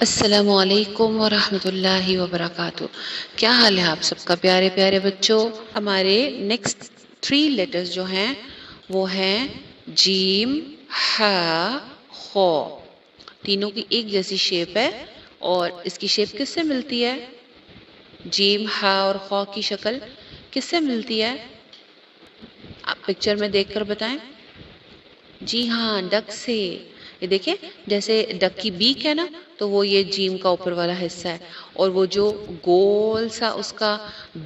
السلام علیکم ورحمۃ اللہ وبرکاتہ. کیا حال ہے آپ سب کا پیارے پیارے بچوں؟ ہمارے نیکسٹ 3 لیٹرز جو ہیں وہ ہیں جیم، ح، خو. تینوں کی ایک جیسی شیپ ہے اور اس کی شیپ کس سے ملتی ہے؟ جیم، ح اور خو کی شکل کس سے ملتی ہے؟ آپ پکچر میں دیکھ کر بتائیں. جی ہاں، ڈک سے. یہ دیکھیں، جیسے ڈک کی بیک ہے نا، تو وہ یہ جیم کا اوپر والا حصہ ہے، اور وہ جو گول سا اس کا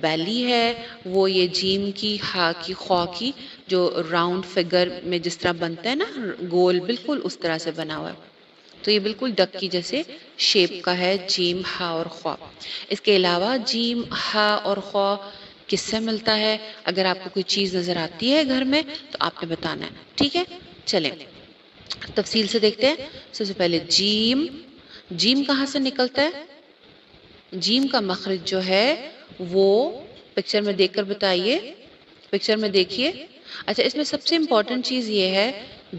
بیلی ہے وہ یہ جیم کی، ہا کی، خوا کی جو راؤنڈ فگر میں جس طرح بنتا ہے نا، گول بالکل اس طرح سے بنا ہوا ہے. تو یہ بالکل ڈک کی جیسے شیپ کا ہے جیم، ہا اور خوا. اس کے علاوہ جیم، ہا اور خوا کس سے ملتا ہے؟ اگر آپ کو کوئی چیز نظر آتی ہے گھر میں تو آپ نے بتانا ہے، ٹھیک ہے؟ چلیں تفصیل سے دیکھتے ہیں. سب سے پہلے جیم. جیم کہاں سے نکلتا ہے؟ جیم کا مخرج جو ہے وہ پکچر میں دیکھ کر بتائیے. پکچر میں دیکھیے. اچھا، اس میں سب سے امپورٹنٹ چیز یہ ہے،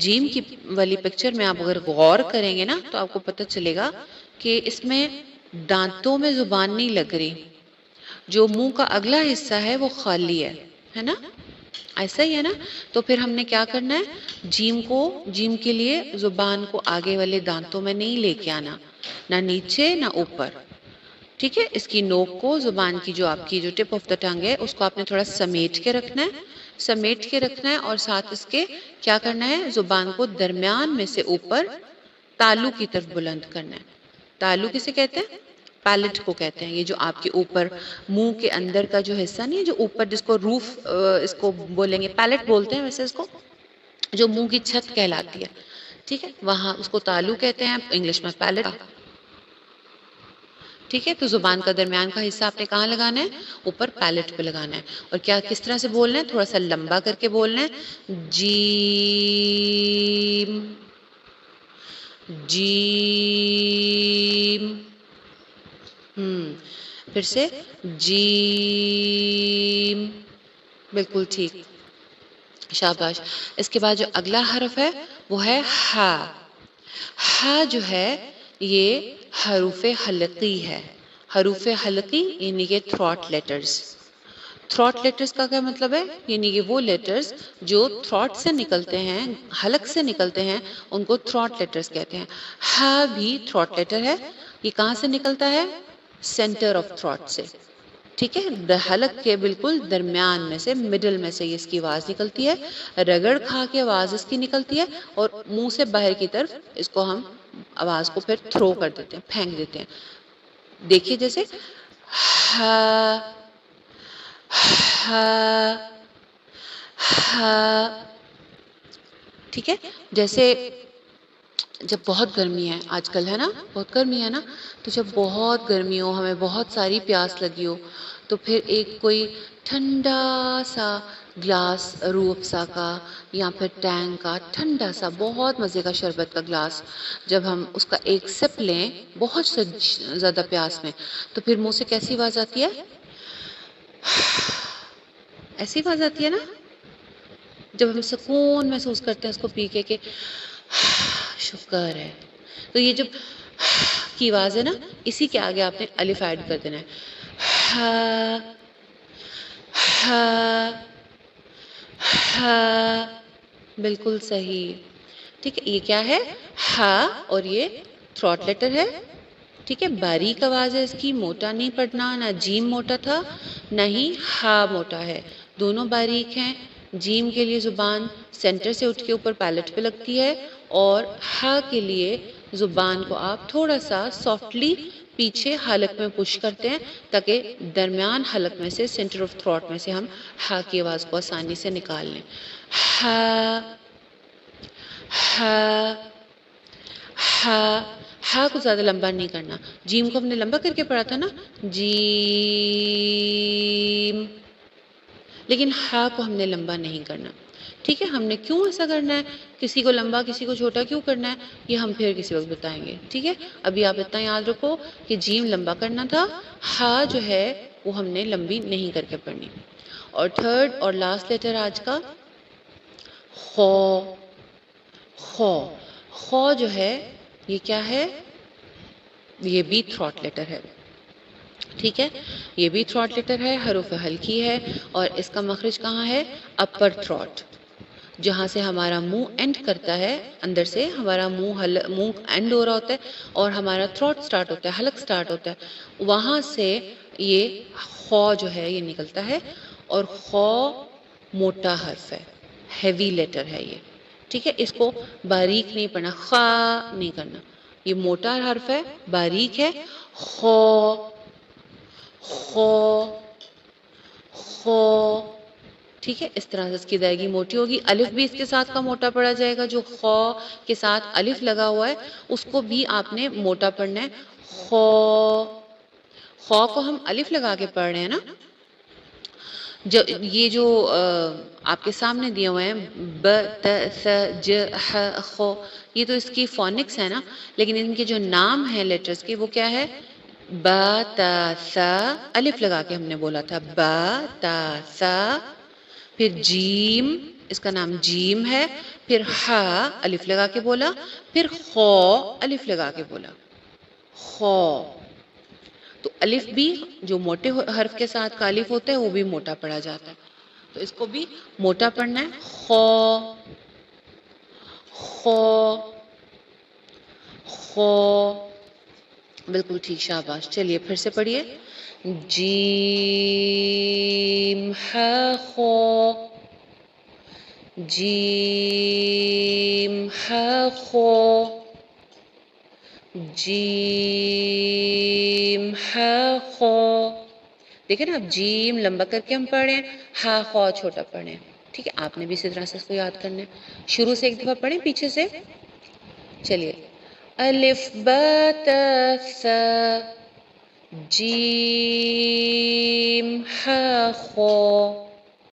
جیم کی والی پکچر میں آپ اگر غور کریں گے نا تو آپ کو پتہ چلے گا کہ اس میں دانتوں میں زبان نہیں لگ رہی. جو منہ کا اگلا حصہ ہے وہ خالی ہے نا؟ ایسا ہی ہے نا؟ تو پھر ہم نے کیا کرنا ہے؟ جیم کے لیے زبان کو آگے والے دانتوں میں نہیں لے کے آنا، نہ نیچے نہ اوپر. ٹھیک ہے؟ اس کی نوک کو، زبان کی جو آپ کی جو ٹپ آف دا ٹنگ ہے، اس کو آپ نے تھوڑا سمیٹ کے رکھنا ہے. سمیٹ کے رکھنا ہے اور ساتھ اس کے کیا کرنا ہے؟ زبان کو درمیان میں سے اوپر تالو کی طرف بلند کرنا ہے. تالو کسے کہتے ہیں؟ پیلٹ کو کہتے ہیں. یہ جو آپ کے اوپر منہ کے اندر کا جو حصہ نہیں ہے، جو اوپر جس کو روف اس کو بولیں گے، پیلٹ بولتے ہیں ویسے اس کو، جو منہ کی چھت کہلاتی ہے. ٹھیک ہے؟ وہاں اس کو تالو کہتے ہیں، انگلش میں پیلٹ. ٹھیک ہے؟ تو زبان کا درمیان کا حصہ آپ نے کہاں لگانا ہے؟ اوپر پیلٹ پہ لگانا ہے. اور کیا کس طرح سے بولنا ہے؟ تھوڑا سا لمبا کر کے بولنا ہے. جیم، جیم. پھر سے جیم. بالکل ٹھیک، شاباش. اس کے بعد جو اگلا حرف ہے وہ ہے ہا. ہا جو ہے یہ حروف حلقی ہے. حروف حلقی یعنی کہ تھروٹ لیٹرز. تھروٹ لیٹرز کا کیا مطلب ہے؟ یعنی کہ وہ لیٹرز جو تھروٹ سے نکلتے ہیں، حلق سے نکلتے ہیں، ان کو تھروٹ لیٹرز کہتے ہیں. ہا بھی تھروٹ لیٹر ہے. یہ کہاں سے نکلتا ہے؟ سینٹر آف تھروٹ سے. ٹھیک ہے؟ حلق کے بالکل درمیان میں سے، مڈل میں سے اس کی آواز نکلتی ہے. رگڑ کھا کے آواز اس کی نکلتی ہے اور منہ سے باہر کی طرف اس کو ہم آواز کو پھر تھرو کر دیتے ہیں، پھینک دیتے ہیں. دیکھیے جیسے ہا، ہا، ہا. ٹھیک ہے؟ جیسے جب بہت گرمی ہے آج کل، ہے نا؟ بہت گرمی ہے نا؟ تو جب بہت گرمی ہو، ہمیں بہت ساری پیاس لگی ہو، تو پھر ایک کوئی ٹھنڈا سا گلاس روح افزا کا یا پھر ٹینگ کا ٹھنڈا سا بہت مزے کا شربت کا گلاس جب ہم اس کا ایک سپ لیں بہت زیادہ پیاس میں، تو پھر منہ سے کیسی آواز آتی ہے؟ ایسی آواز آتی ہے نا؟ جب ہم سکون محسوس کرتے ہیں اس کو پی کے کہ شکر ہے. تو یہ جب کی آواز ہے نا، اسی کے آگے آپ نے الف ایڈ کر دینا ہے. ہا، ہا، ہا. بالکل صحیح. ٹھیک ہے؟ یہ کیا ہے؟ ہا، اور یہ تھروٹ لیٹر ہے. ٹھیک ہے؟ باریک آواز ہے اس کی، موٹا نہیں پڑھنا، نہ جیم موٹا تھا نہ ہی ہا موٹا ہے، دونوں باریک ہیں. جیم کے لیے زبان سینٹر سے اٹھ کے اوپر پیلٹ پہ لگتی ہے، اور ہا کے لیے زبان کو آپ تھوڑا سا سافٹلی پیچھے حلق میں پش کرتے ہیں تاکہ درمیان حلق میں سے، سینٹر آف تھروٹ میں سے ہم ہا کی آواز کو آسانی سے نکال لیں. ہا، ہا، ہا. ہا کو زیادہ لمبا نہیں کرنا. جیم کو ہم نے لمبا کر کے پڑھا تھا نا، جیم، لیکن ہا کو ہم نے لمبا نہیں کرنا. ٹھیک ہے؟ ہم نے کیوں ایسا کرنا ہے؟ کسی کو لمبا کسی کو چھوٹا کیوں کرنا ہے؟ یہ ہم پھر کسی وقت بتائیں گے. ٹھیک ہے؟ ابھی آپ اتنا یاد رکھو کہ جیم لمبا کرنا تھا، ہا جو ہے وہ ہم نے لمبی نہیں کر کے پڑھنی. اور تھرڈ اور لاسٹ لیٹر آج کا خو. خو. خو جو ہے یہ کیا ہے؟ یہ بھی تھروٹ لیٹر ہے، ٹھیک ہے، یہ بھی تھروٹ لیٹر ہے، حروف ہلکی ہے، اور اس کا مخرج کہاں ہے؟ اپر تھروٹ، جہاں سے ہمارا منہ اینڈ کرتا ہے، اندر سے ہمارا منہ اینڈ ہو رہا ہوتا ہے اور ہمارا تھروٹ سٹارٹ ہوتا ہے، حلق سٹارٹ ہوتا ہے، وہاں سے یہ خو جو ہے یہ نکلتا ہے، اور خو موٹا حرف ہے، ہیوی لیٹر ہے یہ، ٹھیک ہے، اس کو باریک نہیں پڑھنا، خا نہیں کرنا، یہ موٹا حرف ہے، باریک ہے، خو خو خو، ٹھیک ہے، اس طرح سے اس کی ادائیگی موٹی ہوگی۔ الف بھی اس کے ساتھ کا موٹا پڑا جائے گا، جو خو کے ساتھ الف لگا ہوا ہے اس کو بھی آپ نے موٹا پڑھنا ہے، خو، خو کو ہم الف لگا کے پڑھ رہے ہیں نا، یہ جو آپ کے سامنے دیے ہوئے ہیں ب ت ث ج ح خ، یہ تو اس کی فونکس ہے نا، لیکن ان کے جو نام ہیں لیٹرز کے وہ کیا ہے؟ با تا سا، الف لگا کے ہم نے بولا تھا، با تا سا، پھر جیم، اس کا نام جیم ہے، پھر ہا الف لگا کے بولا، پھر خو الف لگا کے بولا، خو، تو الف بھی جو موٹے حرف کے ساتھ کا الف ہوتا ہے وہ بھی موٹا پڑھا جاتا ہے، تو اس کو بھی موٹا پڑھنا ہے، خو خو خو، بالکل ٹھیک، شاباش، چلیے پھر سے پڑھیے، جیم ح خو، جیم ح خو، جیم ح خو، دیکھیں نا، اب جیم لمبا کر کے ہم پڑھ رہے ہیں، ہا خو چھوٹا پڑھ رہے ہیں، ٹھیک ہے، آپ نے بھی اسی طرح سے اس کو یاد کرنا ہے، شروع سے ایک دفعہ پڑھیں پیچھے سے، چلیے، الف با تا سا، جیم ح خو،